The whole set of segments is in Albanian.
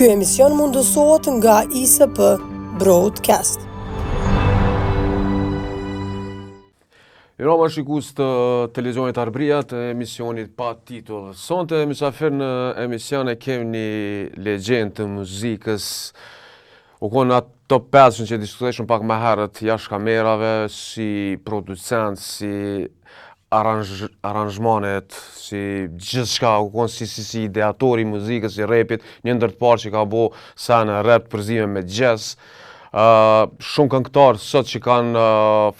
Ky emision mundësohet nga ISP Broadcast. Mirëmbrëma shikues të televizionit Arbëria të emisionit pa titull. Sonte mysafir në emision e kemi një legjend të muzikës. U konë atë top 5 që diskuteshëm pak më herët jashtë kamerave, si producent, si aranzhmanet, si gjithçka, u konë si ideatori i muzikës, si rapit, një ndër të parë që ka bo sa në rap përzime me jazz. Shumë këngëtarë sot që kanë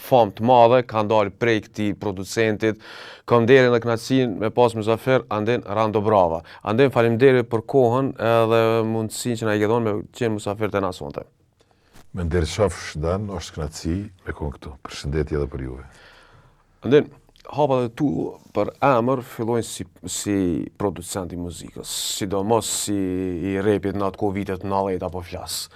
famë të madhe, kanë dalë prej këtij producentit. Kam deri në kënaqësinë me pas mysafir Andin Rando Brava. Andin, faleminderit për kohën edhe mundësinë që na i ke dhënë me qenë mysafir te na sonte. Me ndershofsh Dan, është kënaqësi me kohën këtu. Përshëndetje edhe për juve. Andin, hapat e tu për emër fillojnë si producent i muzikës, sidomos si i rapit në atë kohë vitet 90 apo flas.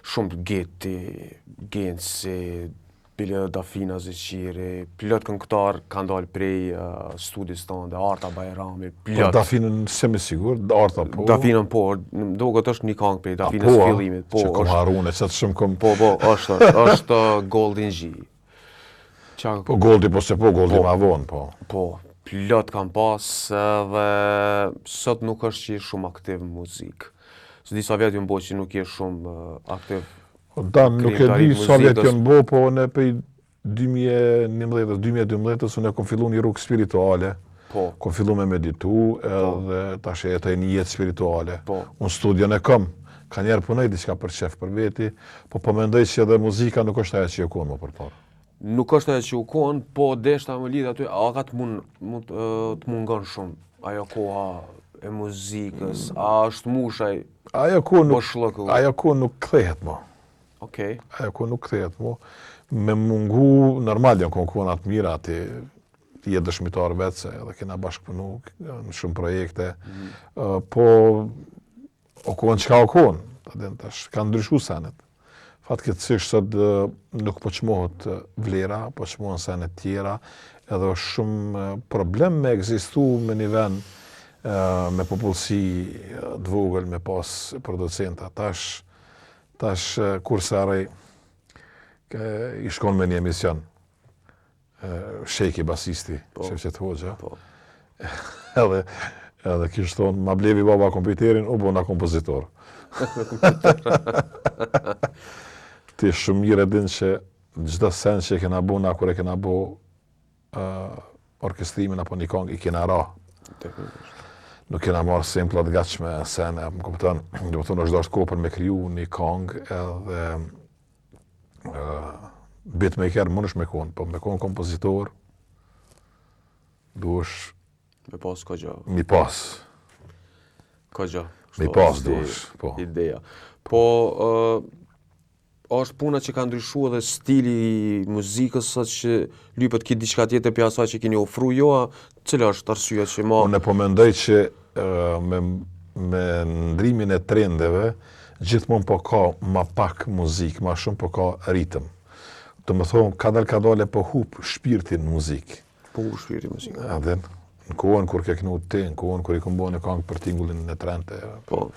Shumë Geti, Genci, Bile Dafina Zeqiri, plot këngëtar kanë dalë prej studios tonë, Arta Bajrami, plot. Dafinën se me sigur, Arta po. Dafinën po, duket është një këngë prej Dafinës fillimit. Po, që kom harune, që të shumë kom... Po, është Golden G. Po Goldi, po se po, Goldi ma vonë, po. Po, plot kanë pas dhe sot nuk është që shumë aktiv në muzikë. Së disa vjetë jënë bo që nuk je shumë aktiv. Dan, nuk e di sa vjetë jënë bo, po në pej 2011-2012 unë e kom fillu një rrugë spirituale. Po. Kom fillu me meditu edhe tash e jetaj një jetë spirituale. Po. Unë studion e kom. Ka njerë punoj diçka për qef për veti, po mendoj që edhe muzika nuk është ajo që ju konë më përpar. Nuk është ajo që ju konë, po deshta më lidh aty, a ka të mungon shumë ajo koha e muzikës, a është mushaj? Ajo ko nuk kthehet mo. Okej. Ajo ko nuk kthehet mo. Me mungu, normal janë konë atë mira, ti je dëshmitar vetë, se edhe kena bashkëpunu në shumë projekte, po o konë qka o konë, ka ndryshu senet. Fatkeqësisht sot nuk po çmohet vlera, po çmohen senet tjera, edhe është shumë problem me ekzistu me një vend me popullsi të vogël, me pas producenta. Tash kurse arrej i shkon me një emision, Sheki basisti, Shefqet Hoxha, edhe kishtë thonë, ma blevi baba kompjuterin, u bona kompozitor. Ti shumë mirë e din që çdo sen që kena bo na, kur e kena bo orkestrimin apo një kong, i kena ra. Nuk kena marrë simplat gatshme sen, më kupton, do të thonë është dashur kohë për me kriju një kong edhe beatmaker mundesh me kon, po me kon kompozitor duhesh me pas kogja. Mi pas. Kogja. Mi pas duhesh, po. Ideja. Po është puna që ka ndryshuar edhe stili i muzikës sot që lypet ki diçka tjetër për asaj që keni ofru jo, cila është arsyeja që ma... Unë po mendoj që me ndrimin e trendeve, gjithmonë po ka ma pak muzikë, ma shumë po ka ritëm. Të më thonë, ka dale po hup shpirtin në muzikë. Po hup shpirtin në muzikë. Adhen, në kohën kur ke knu ti, në kohën kur i këmbo në kangë për tingullin në trente. Po.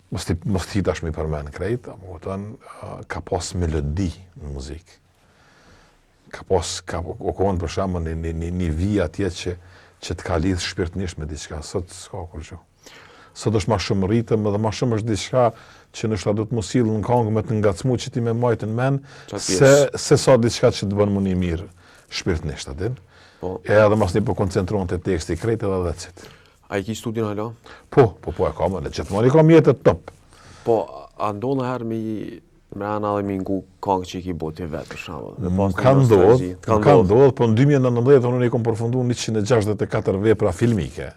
Mos ti tash mi përmen krejt, ka pas melodi në muzikë. Ka kohën për shama një vija atje që të ka lidhë shpirtnisht me diçka. Sot s'ka kur që. Sot është ma shumë ritëm edhe ma shumë është diçka që nështë do të mos silë në kangë me të ngacmu që ti me majtë në men, se sa diçka që të bënë më një mirë shpirtnisht, adin. Edhe mas një po koncentrohen të teksti krejt edhe dhe citë. A i ki studion hala? Po e kam, gjithmonë i kam jetët top. Po, a ndonë herë me anë dhe mi ngu kongë që i ki boti vetë, për shumë? Ka ndodhë, po në 2019 unë i kom përfundu 164 vepra filmike,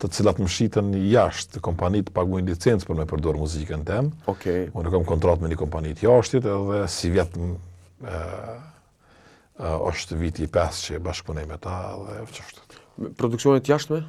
të cilat më shitën jashtë kompanit paguajnë licencë për me përdorë muzikën tem. Unë kam kontrat me një kompanit jashtit edhe si vjetë është viti 5 që bashkëpunej me ta dhe qështë. Produksionet jashtme?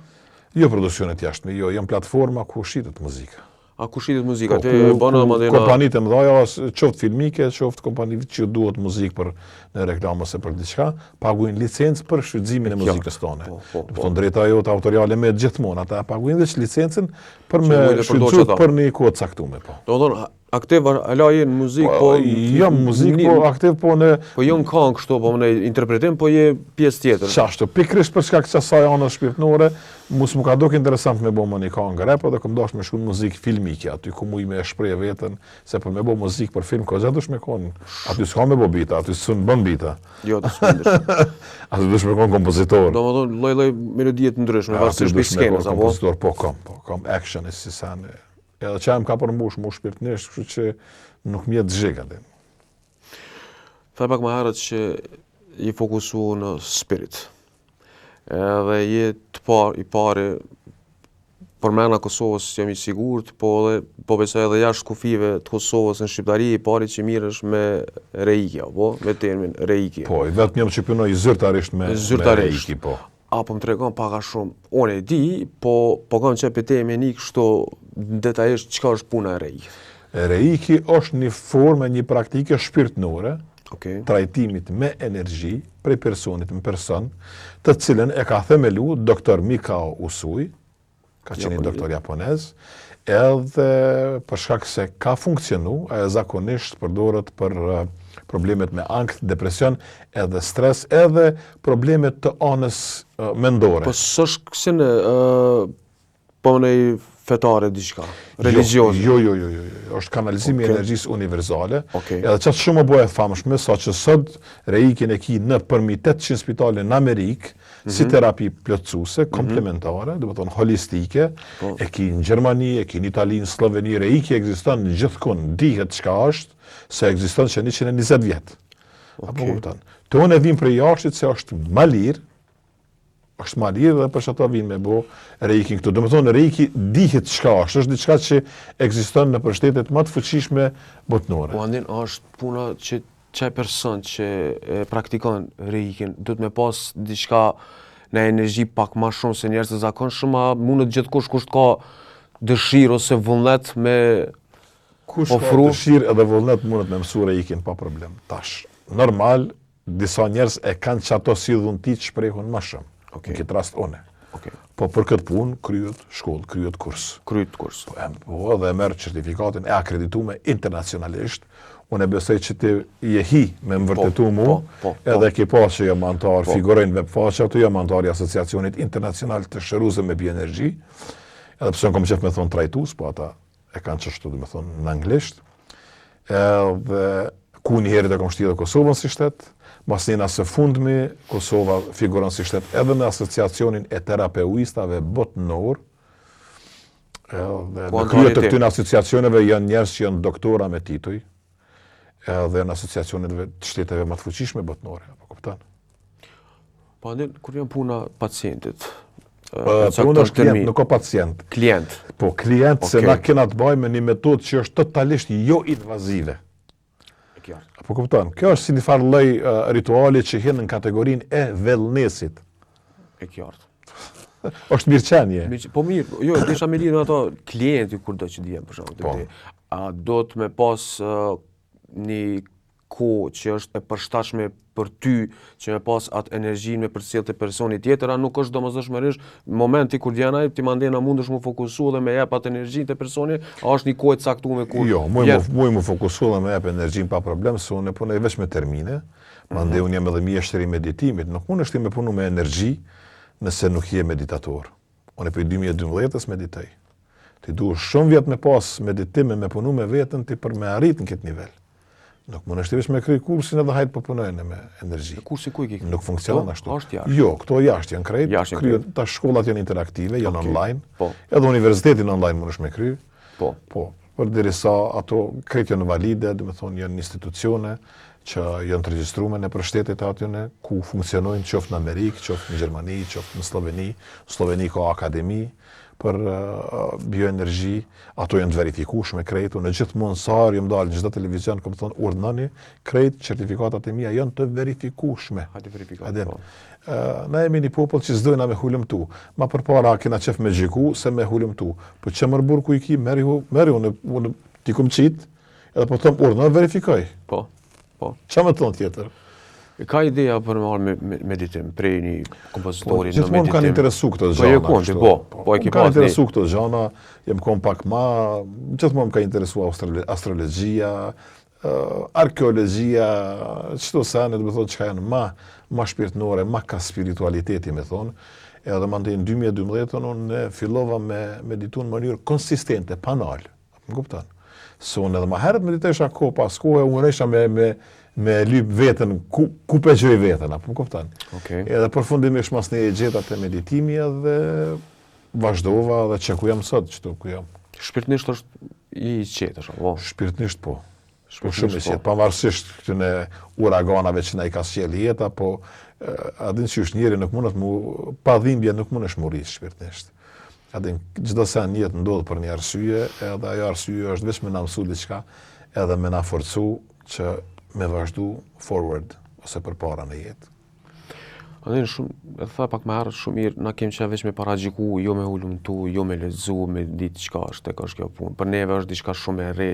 Jo produksionet jashtme, jo, jam platforma ku shitet muzika. A ku shitet muzika? Te Ku bën mandena kompanitë e mëdha, qoftë filmike, qoftë kompanitë që duhet muzikë për në reklamë ose për diçka, paguajnë licencë për shfrytëzimin e muzikës tonë. Do të thonë drejta jote autoriale me gjithmonë, ata paguajnë veç licencën për me shfrytëzuar për një kohë të caktuar, po. Do të thonë aktiv ala je në muzikë, po jo muzikë, po aktiv, po në po jo në këngë kështu, po në interpretim, po je pjesë tjetër. Qashtu, pikërisht për shkak të asaj anës shpirtënore, mos më ka duk interesant me bë një këngë rap, edhe kam dashur me shku në muzikë filmike, aty ku muj me shpreh veten, se për me bë muzikë për film, ka dush me kon. Aty s'ka me bë bita, aty s'un bën bita. Jo, të s'mundesh. Aty dush me kon kompozitor. Domethënë lloj-lloj melodie të ndryshme, varësisht prej skenës apo. Kompozitor, po kam action si sanë. Edhe që më ka përmbush më shpirtërisht, kështu që nuk më jetë zhig atë. Tha pak më herët që je fokusuar në spirit. Edhe je i pari përmena Kosovës jam i sigurt, po besoj edhe jashtë kufive të Kosovës në Shqiptari i pari që mirësh me reiki, apo me termin reiki. Po, vetëm jam që punoj zyrtarisht me reiki, po. Apo më tregon pak a shumë. Unë e di, po kam çep temi një kështu detajisht çka është puna e reiki. Reiki është një formë, një praktike shpirtënore, trajtimit me energji prej personit në person, të cilën e ka themelu doktor Mikao Usui, ka qenë doktor japonez, edhe për shkak se ka funksionu, ajo zakonisht përdoret për problemet me ankth, depresion, edhe stres, edhe problemet të anës mendore. Po s'është kësine po në fetare diçka, religiozë? Jo, është kanalizimi i energjisë universale, edhe qatë shumë më bëhet famshme, sa që sot reikin e ki në përmi 800 spitale në Amerikë, si terapi plotësuese, komplementare, do të thonë holistike, e ki në Gjermani, e ki në Itali, në Sloveni, reiki ekziston në gjithkund, dihet çka është, se ekziston që 120 vjet. Apo kupton. Të unë e vim prej jashtit se është më lirë, dhe për shkak vinë me bë reiki këtu. Do të thonë reiki dihet çka është diçka që ekziston në shtetet më të fuqishme botënore. Po andin është puna që çaj person që praktikon reikin duhet me pas diçka në energji pak më shumë se njerëzit zakonshëm, mundet gjithkush kush ka dëshirë ose vullnet me kush ka dëshirë edhe vullnet mundet me mësu reikin pa problem. Tash, normal, disa njerëz e kanë çato si dhunti të shprehun më shumë. Në këtë rast une. Po për këtë punë, kryet shkollë, kryet kurs. Po dhe merë certifikatin e akreditume internacionalisht. Unë e besoj që ti je hi me më vërtetu mu, edhe ki pas që jam antar, figurojnë web faqe, ato jam antar i Asociacionit Internacional të shëruzëm me bioenergji, edhe pëse në kom qef me thonë trajtus, po ata e kanë qështu dhe me thonë në anglisht, edhe ku një herit e kom shtjellë Kosovën si shtet, mas njëna së fundmi, Kosova figuron si shtet edhe në Asociacionin e Terapeuistave botënor, edhe në kryet të këtyne asociacioneve janë njerëz që janë doktora me tituj, edhe në asociacioneve të shteteve më të fuqishme botënore, apo kupton? Po andin, kur janë puna pacientit? Puna është klient, nuk ka pacient. Klient? Po, klient, se na kena të bëjmë një metodë që është totalisht jo invazive. Apo kupton? Kjo është si një farë lloj rituali që hyn në kategorinë e wellnessit. E qartë. Është mirëqenie. Po mirë, jo, desha me lidhë me ato klienti kur do që dijem për shembull. A do të me pas një kohë që është e përshtatshme për ty që me pas atë energjinë me përcjell të personit tjetër, a nuk është domosdoshmërisht momenti kur vjen ai ti mandena mundesh mu fokusu dhe me jep atë energjinë të personit, a është një kohë e caktuar kur? Jo, mu fokusu dhe me jep energjinë pa problem, se unë punoj vetëm me termine. Mandej unë jam edhe mjeshtër i meditimit, nuk mundesh ti me punu me energji nëse nuk je meditator. Unë për 2012 meditoj. Ti duhet shumë vjet me pas meditime, me punu me veten ti për me arrit në këtë nivel. Nuk mundesh ti vetëm me kry kursin edhe hajt po punojnë me energji. Kursi ku i ke? Nuk funksionon ashtu. Është jashtë. Jo, këto jashtë janë krejt. Kryet tash shkollat janë interaktive, janë online. Edhe universitetin online mundesh me kry. Po. Përderisa ato krejt janë valide, do të thonë janë institucione që janë të regjistruar në shtetet atyne ku funksionojnë qoftë në Amerikë, qoftë në Gjermani, qoftë në Sloveni. Sloveni ka akademi, për bioenergji, ato janë të verifikueshme krejt, në gjithmonë sa herë jam dalë në çdo televizion, kam thonë urdhnoni, krejt certifikatat e mia janë të verifikueshme. Hajde verifikojmë. Na jemi një popull që s'dojna me hulumtu. Ma përpara kena qef me gjiku se me hulumtu. Po që më rëbur ku i ki, meri unë ti kum qit, edhe po thëmë urdhë, në verifikoj. Po. Qa me thonë tjetër? Ka ideja për me marrë meditim, prej një kompozitori në meditim? Gjithmonë më kanë interesu këto gjana. Po, e ki më kanë interesu këto gjana, jem kom pak ma, gjithmonë më ka interesu astrologjia, arkeologjia, qëto sene, dhe me thonë që ka janë ma shpirtnore, ma ka spiritualiteti, me thonë, edhe më ndaj në 2012, unë fillova me meditu në mënyrë konsistente, panal, më kuptan. Se unë edhe ma herët meditesha ko pas kohë, unë resha me lyp vetën, ku pe gjoj vetën, apo më kuptan. Edhe përfundimisht mas një gjeta të meditimi edhe vazhdova dhe që ku jam sot, qëto ku jam. Shpirtnisht është i qetë, është? Shpirtnisht po. Po shumë i qetë, pavarësisht këtyne uraganave që na i ka sjell jeta, po adin që është njeri nuk mundet mu, pa dhimbje nuk mundesh mu rrisë shpirtnisht. Adin, çdo sen jetë ndodhë për një arsye, edhe ajo arsye është veç me na mësu diçka, edhe me na forcu që me vazhdu forward, ose për para në jetë. Adin, e tha pak më herët shumë mirë, na kemë që veç me paragjiku, jo me hulumtu, jo me lexu, me ditë çka është, tek është kjo punë. Për neve është diçka shumë e re,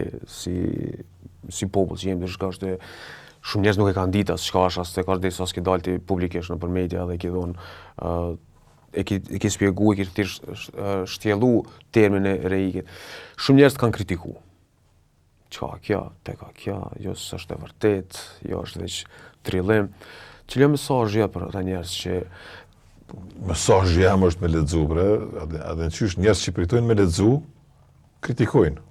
si popull që jemi, diçka është shumë njerëz nuk e kanë ditë as çka është, as tek është derisa s'ke dalti publikisht nëpër media dhe ke thonë e ke shpjegu, e ke thjesht shtjellu termin e reikit. Shumë njerëz kanë kritikuar. Çka kjo, teka kjo, jo s'është e vërtet, jo është veç trillim. Cili është mesazhi për ata njerëz që mesazhi jam është me lexu, bre, edhe qysh njerëz që pritojnë me lexu, kritikojnë.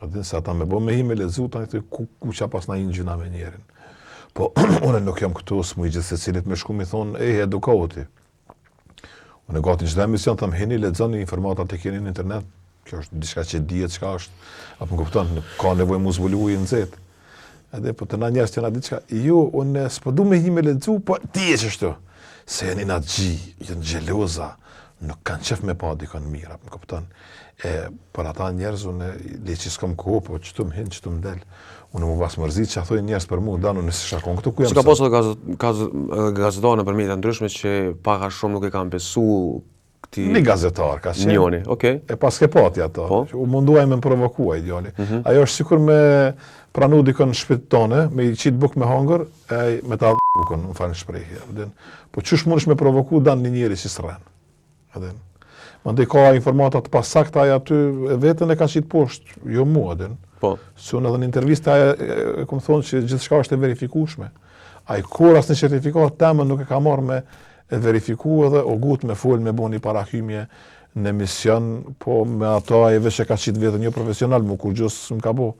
Edhe se ata me bo me hi me lexu, tani të ku qa pas na inë gjuna me njerin. Po, unë nuk jam këtu, s'mu i gjithë se cilit me shku mi thonë, edukoti. Unë gati në gjithë emision, thëmë, hini, lexoni informatat e keni në internet, kjo është diçka që dihet çka është, apo më kupton, ka nevojë mu zbulu i nxehtë. Edhe po të na njerëz që na diçka, jo, unë s'po du me hi me lexu, po ti e çështo. Se janë na xhi, janë xheloza, nuk kanë qef me pa dikon mirë, apo më kupton. Për ata njerëz unë leçi s'kam kohë, po çtu më hin, çtu më del. Unë më vas mërzit që thojnë njerëz për mua, danu nëse shakon këtu ku jam. Ka pasur gazetarë nëpër media ndryshme që pak a shumë nuk e kanë besu këtij. Një gazetar ka qenë. Njoni, okay. E pas ke pati ato. Po? U munduaj me më provokua ideali. Ajo është sikur me pranu dikon në shtëpinë tonë, me i qit buk me hongër, me ta bukën, më falni shprehje. Po çush mundesh me provoku dan një njeri që s'rren. Edhe. Mandej ka informata të pasakta aty vetën e ka qit poshtë, jo mua, edhe. Po. Se unë edhe në intervista e kom thonë që gjithçka është e verifikueshme. Ai kur asnjë certifikat temën nuk e ka marrë me e verifiku edhe o gut me fol me boni parahymje në emision, po me ato ai veç e ka qit vetën jo profesional, mu kur gjus më ka bo.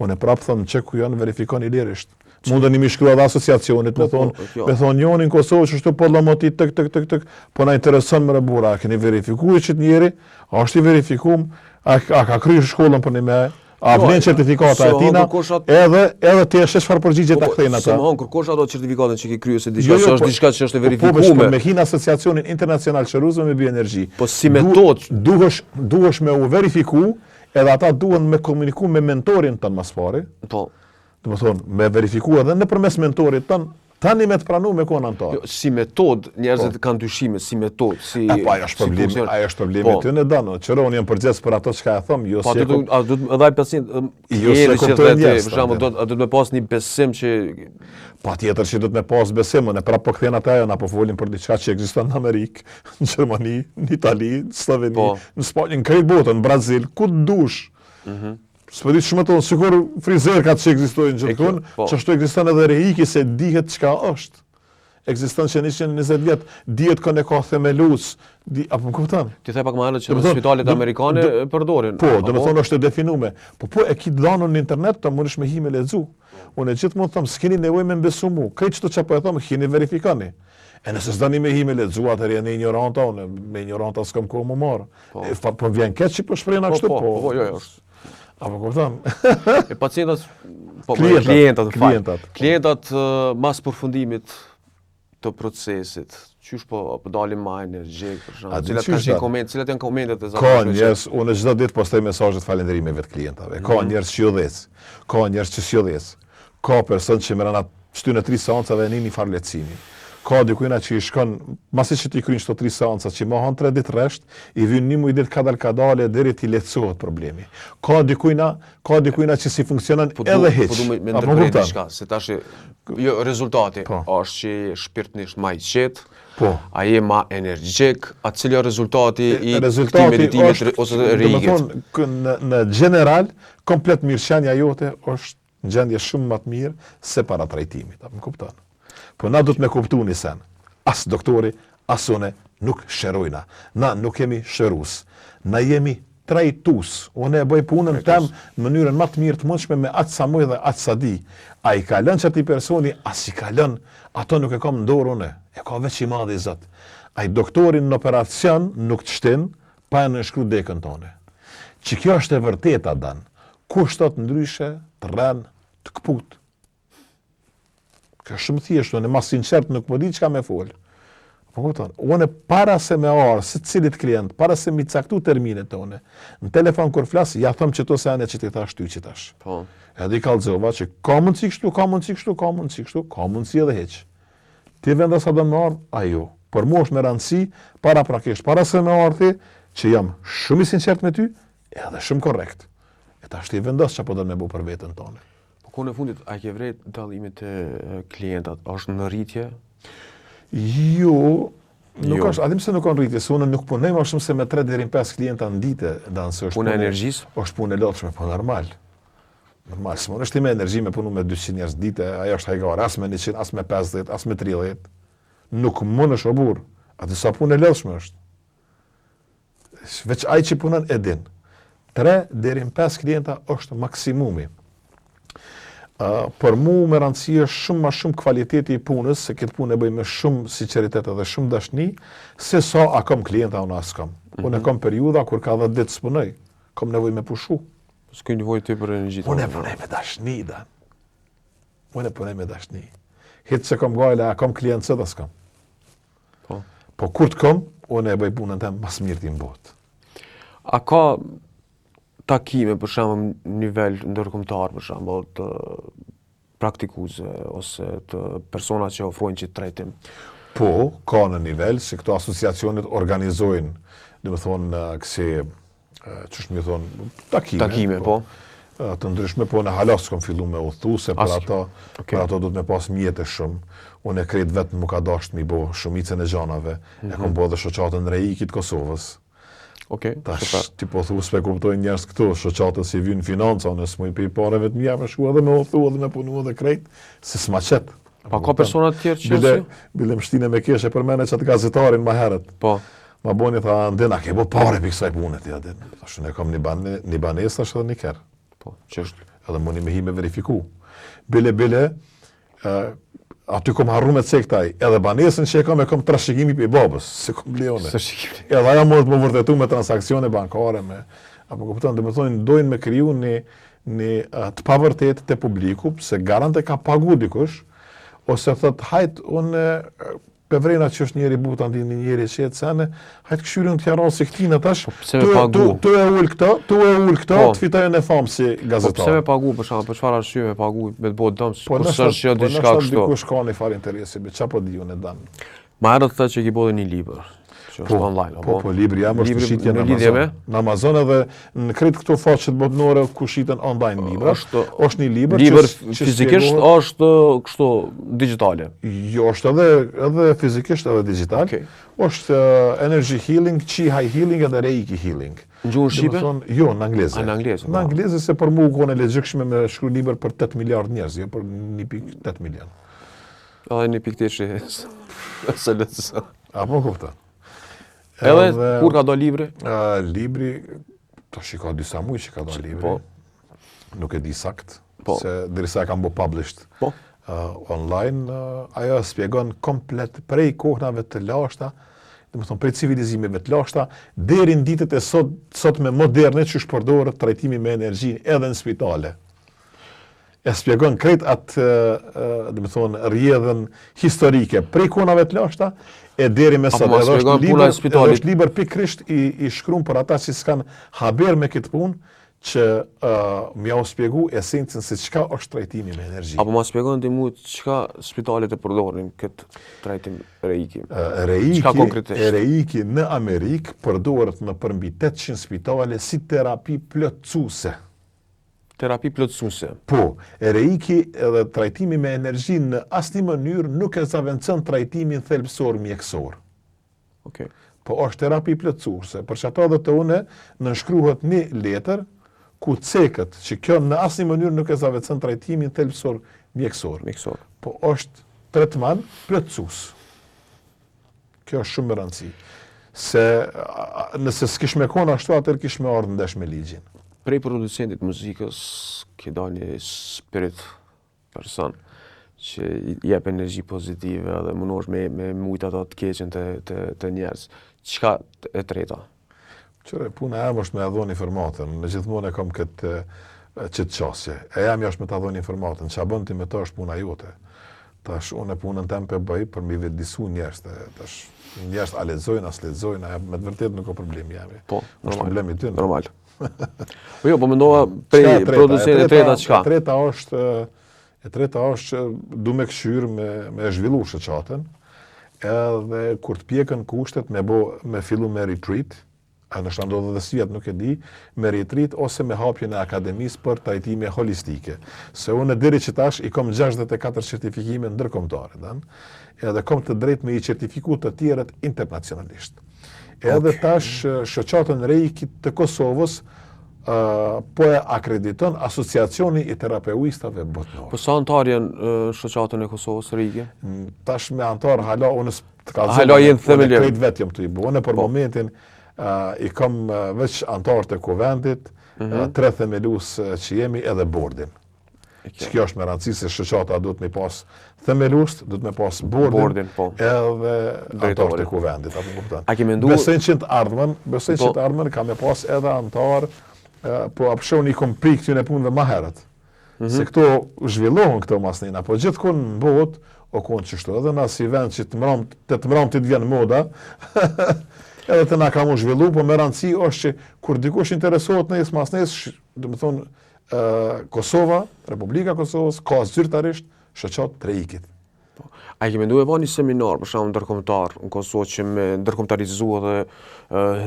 Unë prap them që ku janë verifikoni lirisht. Mundeni mi shkrua dhe asociacionit, me thonë njoni në Kosovë që shtu podlamoti tëk, po na intereson më rëbura, a keni verifikuar që të njeri, a është i verifikum, a ka kryer shkollën për një me, a vlen certifikata e tina, edhe ti e shesh çfarë përgjigje ta kthejnë ata. Se më hon kërkosh ato certifikatën që ke kryer se diçka që është diçka që është e verifikuar. Po me hin asociacionin internacional Shëruzë me bioenergji. Po si metodë duhesh me u verifiku, edhe ata duhen me komuniku me mentorin tën mas pari. Po. Do të thonë, me verifiku edhe nëpërmes mentorit tën, tani me të pranu me kon antar. Jo, si metodë, njerëzit kanë dyshime si metodë, si po ajo është problemi ty në dano. Qëro unë jam përgjes për ato çka e them, jo si. Po a do të dhaj pacient, jo se kuptoj njerëz. Për shembull, do të më pas një besim që patjetër që do të më pas besim, ne prapë po kthen ata apo folin për diçka që ekziston në Amerikë, në Gjermani, në Itali, në Sloveni, në Spanjë, në krejt botën, në Brazil, ku dush. S'po di shumë tonë, sikur frizerkat që ekzistojnë gjithkun, që ashtu ekziston edhe reiki se dihet çka është. Ekziston që 120 vjet, dihet kënd e ka themelus, apo më kupton? Ti the pak më herët që në spitalet amerikane përdorin. Po, do të thonë është e definuar. Po e ki dhënë në internet, ta mundesh me hi me lexu. Unë gjithmonë them, s'keni nevojë me besu mua. Këtë çdo çapo e them, keni verifikoni. E nëse s'dani me hi me lexu, atëherë janë ignoranta, unë me ignoranta s'kam kohë më marr. Po vjen keq që po shprehna kështu, po jo. Apo kupton? E pacientat, po klientat klientat mas përfundimit të procesit, qysh po dalim ma energjik, për shembull, A di cilat qysh kanë qenë dalim? komentet, cilat janë komentet e Ka zakonshme? njerëz, unë çdo ditë postoj mesazhe të falënderimeve të klientave. Ka njerëz që jodhes, ka njerëz që sjodhes. Ka person që më rana shtynë 3 seanca dhe nini farë lehtësimi. Ka dikujna që i shkon, masi që ti kryin shto 3 seanca, që mohon 3 ditë rresht, i vjen një muj ditë kadale deri ti lehtësohet problemi. Ka dikujna që si funksionon edhe hiç. Po du me Apo ndërprej kupton? diçka, se tash jo rezultati Po. është që je shpirtnisht ma i qetë, Po. a je ma energjik, a cili është rezultati i këtij Rezultati meditimit është, ose të rrigit. në general, komplet mirëqenia jote është në gjendje shumë më të mirë se para trajtimit. Apo më kupton? Po na do të me kuptu një sen. As doktori, as une nuk shërojna. Na nuk jemi shërus. Na jemi trajtus. Unë e bëj punën tem në mënyrën më të mirë të mundshme me atë sa muj dhe atë sa di. A i kalon që ati personi, as i kalon, ato nuk e kam në dorë une. E ka veç i madhe i zot. A i doktorin në operacion nuk të shtin, pa e në shkru dekën tone. Që kjo është e vërteta dan. Kushtot ndryshe, të rren, të kput. Kjo është shumë thjeshtë, unë mas sinqert nuk po di çka me fol. Po kupton? Unë para se me arë se cilit klient, para se mi caktu terminet tone, në telefon kur flas, ja them që to se anë që ti thash ty që tash. Po. Edhe i kallëzova që ka mundësi kështu, ka mundësi kështu, ka mundësi kështu, ka mundësi edhe hiç. Ti vendos sa do më marr, ajo. Por më është me rëndësi, para se me ardhi, që jam shumë i sinqert me ty, edhe shumë korrekt. E tash ti vendos çapo do të më bëj për veten tonë. Po ku në fundit, a ke vret dallimit e klientat, është në rritje? Jo, nuk Jo. është, adim se nuk kanë rritje, se unë nuk punoj më shumë se me 3 deri në 5 klienta në ditë, se është Punë e energjisë? Është punë e lodhshme, po normal. Normal, se unë është ti me energji me punu me 200 njerëz dite, ajo është hajgare, as me 100, as me 50, as me 30. Nuk mund është obur. Atë sa punë e lodhshme është. Veç ai që punon e din. 3 deri në 5 klienta është maksimumi. Për mu me rëndësi është shumë ma shumë kvaliteti i punës, se këtë punë e bëj me shumë sinqeritet dhe shumë dashni, se sa a kam klienta unë as kam. Unë e kam periuda kur ka 10 ditë s'punoj, kam nevojë me pushu. S'ke nevojë ti për energji. Unë e punoj me dashni, Dan. Unë e punoj me dashni. Hitë që kam gajle, a kam klient së dhe s'kam. Po kur të kam, unë e bëj punën tem mas mirë ti në botë. A ka takime, për shembull, në nivel ndërkombëtar, për shembull, të praktikuese ose të persona që ofrojnë që trajtim? Po, ka në nivel, se këto asociacionet organizojnë, dhe më thonë, kësi, që është mi thonë, takime, po. Të ndryshme, po në halas s'kom fillu me udhëtu, se për ato do të me pas mjetë shumë. Unë e krejt vetë më ka dasht mi bo shumicën e gjanave, e kom bo dhe shoqatën Reikit Kosovës. Tash, ti po thu s'pe kuptojnë njerës këtu, shoqatën si vynë financa, unë s'moj për i pareve të mija me shku edhe me udhëtu, edhe me punu edhe krejt, se s'ma qetë. Pa ka persona të tjerë që si? Bile më shtine me keshe për mene qatë gazetarin ma herët. Po. Ma boni tha, ndena, ke bo pare për kësaj punet, ja, din. Tash, unë e kam një banes, tash edhe një kerë. Po, që është? Edhe mundi me hi me verifiku. Bile, aty kom harru me cektaj, edhe banesën që e kam trashëgimi për i babës, se kom bleone. Edhe aja mund të më vërtetu me transakcione bankare, apo kupton, dhe me thonë, dojnë me kriju një të pavërtet të publiku, se garante ka pagu dikush, ose thët, hajt, unë pevrena që është njeri buta ndi njeri qetë sene, hajtë këshyrin të jaronë si këtina tash, Pse me pagu? Tu e ullë këto, të fitajën e famë si gazetar. Po pse me pagu, për shkak, për çfarë arsye me pagu, me të bëhet dëm, Po kurse është që diçka nështë kështu. dikush ka një farë interesi, be qa po di unë e danë. Ma herët thë që ki bodhe një libër, që është online, apo? Po, libri jam është Libri shitje në në lidhje Amazon. Në Amazon edhe në kretë këto faqet botnore ku shiten online libra. Është një libër që fizikisht është kështu digjitale. Jo, është edhe fizikisht edhe digital. Është Energy Healing, Chi High Healing edhe Reiki Healing. Në gjuhën shqipe? Jo, në angleze. Në angleze. Në angleze se për mu kone legjikshme me shkru libër për 8 miliard njerëz, jo për 1.8 milion. Edhe 1.8 se lëtësa. Apo kupta. Edhe kur ka do libri? Libri, tash i ka disa muj që ka do libri. Nuk e di sakt, se dirisa e kam bo published online. Ajo spjegon komplet prej kohnave të lashta, dhe më thonë prej civilizimeve të lashta, deri në ditët e sot me moderne që shpërdorët trajtimi me energji edhe në spitale. e spjegon krejt atë, dhe më thonë, rjedhen historike prej konave të lashta, e deri me sot. Edhe është libër pikrisht i shkruar për ata që s'kan haber me këtë punë, që m'ja u spjegu esencën se çka është trajtimi me energji. Apo ma spjegon ti mu çka spitalet e përdorin këtë trajtim reiki? Reiki në Amerikë përdoret në përmbi 800 spitale si terapi plotësuese. Terapi plotësuese. Po, reiki edhe trajtimi me energji në asnjë mënyrë nuk e zaventson trajtimin thelbësor mjekësor. Okej. Po është terapi plotësuese. Për çato edhe të une nënshkruhet një letër ku cekët që kjo në asnjë mënyrë nuk e zaventson trajtimin thelbësor mjekësor. Po është tretman plotësues. Kjo është shumë e rëndësishme. Se nëse s'kish me kon ashtu atëherë kish me ardhur ndesh me ligjin. Prej producentit muzikës, ke dalë një spirit person që jep energji pozitive dhe mundosh me mujt ato të keqen të njerëz. Çka e treta? Qëre, puna jam është me adhon informatën, në gjithmonë e kam këtë qasje. E jam jashtë me të adhon informatën, që a bënd ti me të është puna jote. Tash, unë e punën tem për bëj për mi vetëdisu njerëz. Tash, njerëz a lexojnë, as lexojnë, me të vërtet nuk ka problem jam. Po, është problemi ty. Normal. Po jo, po mendova prej producentit treta çka? E treta është që du me këshyr me zhvillu shoqatën, edhe kur të pjekën kushtet me fillu me retreat, në shëndodhë dhe svijet nuk e di, me retreat ose me hapje në akademisë për trajtime holistike. Se unë deri që tash i kom 64 certifikime ndërkombëtare, edhe kom të drejt me i certifiku të tjerët internacionalisht. Edhe tash shoqatën reiki të Kosovës po e akrediton Asociacioni i Terapeuistave Botëror. Po sa antar janë shoqatën e Kosovës reiki? Tash me antar hala unë hala jenë themeljer. Krejt vetë jam të i bu. Unë për momentin i kam veç antarët e kuvendit, 3 themelus që jemi edhe bordin. Që kjo është me rëndësi se shoqata duhet me pas themelus, duhet me pas bordin edhe antarët e kuvendit. A ke menduar? Besojnë që të ardhmen ka me pas edhe antar, po apëshon i kom prik këtyne punëve ma herët. Se këto zhvillohen këto masnina, po gjithkun në botë, o konë qështu, edhe na si vend që të mram të vjen moda, edhe të na ka mu zhvillu, po me rëndësi është që kur dikush interesohet në jesë masnes, dhe më thonë, Kosova, Republika Kosovës, ka zyrtarisht shoqat të reikit. A i ke mendu e ba një seminar, për shumë ndërkombëtar në Kosovë që me ndërkombëtarizua dhe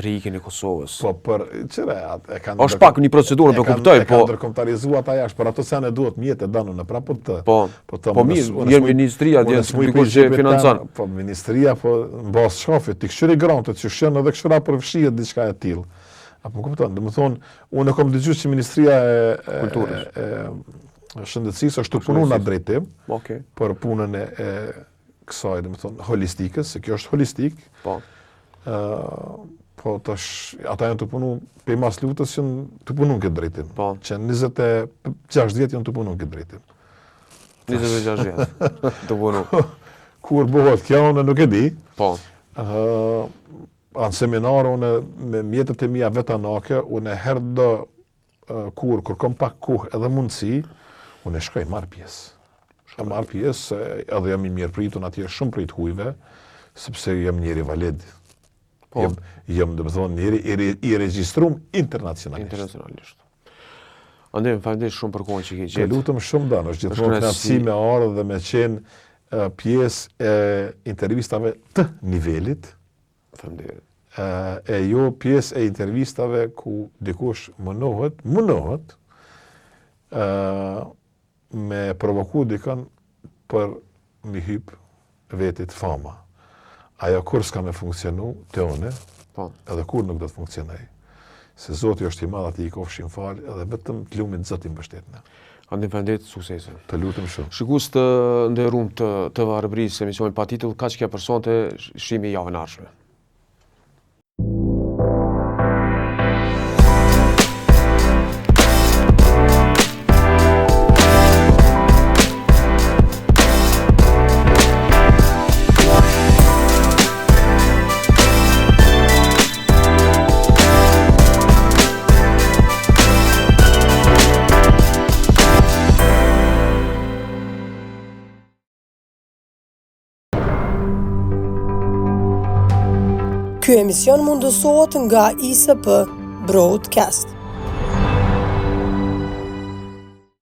reikin e Kosovës? Po, për, qëre, e kanë... është pak një procedurë, për kuptoj, po... E kanë ndërkombëtarizua ta jashtë, për ato sene duhet mjetë e danu në prapë të... Po mirë, jenë ministria, jenë dikush që financan. Po, ministria, po, në basë shkafit, t'i këshyri grantët që shenë edhe këshyra përfshijet diçka e tilë. Apo më kupton, dhe më thonë, unë e kom dëgjuar që Ministria e Shëndetësisë është të punu në drejtim, për punën e kësaj, dhe më thonë, holistikës, se kjo është holistik. Po tash, ata janë të punu, pe mas lutës janë të punu në këtë drejtim. Që 26 vjetë janë të punu në këtë drejtim. 26 vjetë, të punu. Kur bëhet kjo, unë nuk e di. Anë seminarë, unë me mjetët e mija vetanake, unë e herë kur kom pak kohë edhe mundësi, unë e shkoj marrë pjesë. Marrë pjesë, edhe jam i mirë pritur, atje shumë prit hujve, sepse jam njeri valid. Jam, dhe më thonë, njeri i regjistrum internacionalisht. Andem, falenderoj shumë për kohën që ke gjetë. Lutëm shumë danë, është gjithmonë knatësi me ardhë dhe me qenë pjesë e intervistave të nivelit, e jo pjesë e intervistave ku dikush mënohet me provoku dikën për mi hyp vetit fama. Ajo kur s'ka me funksionu të one, edhe kur nuk do të funksionoj. Se Zoti është i madh, ati i kofshin falë, edhe vetëm të lumit Zoti mbështetna. Andim falenderit, suksese. Të lutem shumë. Shikues të nderuar të TV Arabërisë, emisionin pa titull, kaq që personte shihemi javën e ardhshme. Ky emision mundësohet nga ISP Broadcast.